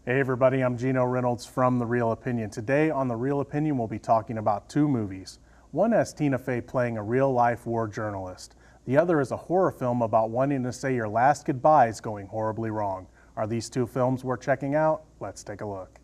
Hey everybody, I'm Gino Reynolds from The Real Opinion. Today on The Real Opinion we'll be talking about two movies. One has Tina Fey playing a real-life war journalist. The other is a horror film about wanting to say your last goodbyes going horribly wrong. Are these two films worth checking out? Let's take a look.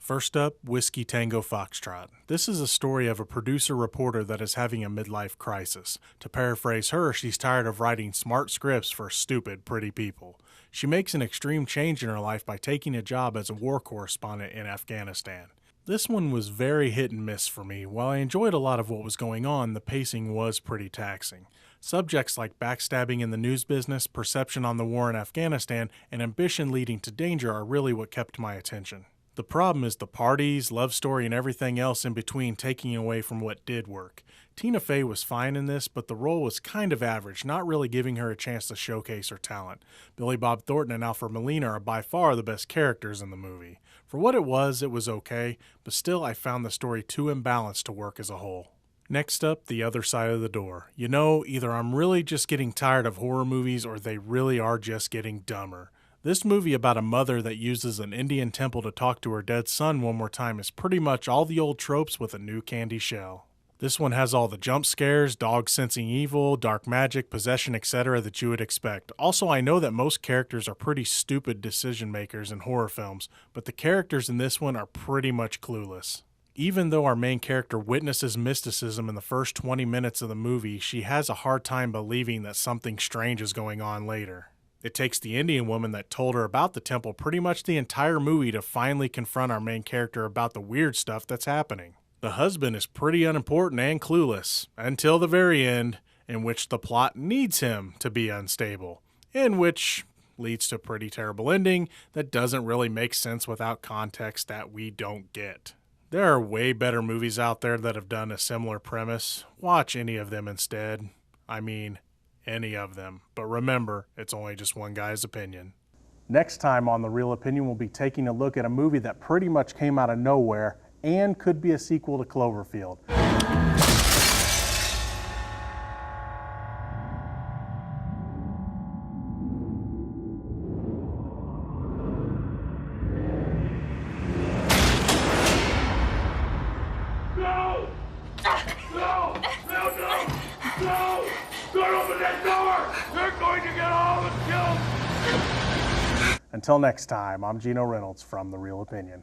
First up, Whiskey Tango Foxtrot. This is a story of a producer-reporter that is having a midlife crisis. To paraphrase her, she's tired of writing smart scripts for stupid, pretty people. She makes an extreme change in her life by taking a job as a war correspondent in Afghanistan. This one was very hit and miss for me. While I enjoyed a lot of what was going on, the pacing was pretty taxing. Subjects like backstabbing in the news business, perception on the war in Afghanistan, and ambition leading to danger are really what kept my attention. The problem is the parties, love story, and everything else in between taking away from what did work. Tina Fey was fine in this, but the role was kind of average, not really giving her a chance to showcase her talent. Billy Bob Thornton and Alfred Molina are by far the best characters in the movie. For what it was okay, but still I found the story too imbalanced to work as a whole. Next up, The Other Side of the Door. You know, either I'm really just getting tired of horror movies or they really are just getting dumber. This movie about a mother that uses an Indian temple to talk to her dead son one more time is pretty much all the old tropes with a new candy shell. This one has all the jump scares, dogs sensing evil, dark magic, possession, etc. that you would expect. Also, I know that most characters are pretty stupid decision makers in horror films, but the characters in this one are pretty much clueless. Even though our main character witnesses mysticism in the first 20 minutes of the movie, she has a hard time believing that something strange is going on later. It takes the Indian woman that told her about the temple pretty much the entire movie to finally confront our main character about the weird stuff that's happening. The husband is pretty unimportant and clueless, until the very end, in which the plot needs him to be unstable, in which leads to a pretty terrible ending that doesn't really make sense without context that we don't get. There are way better movies out there that have done a similar premise. Watch any of them instead. Any of them. But remember, it's only just one guy's opinion. Next time on The Real Opinion, we'll be taking a look at a movie that pretty much came out of nowhere and could be a sequel to Cloverfield. No! No! No! No! No! Don't open that door! They're going to get all the kills! Until next time, I'm Gino Reynolds from The Real Opinion.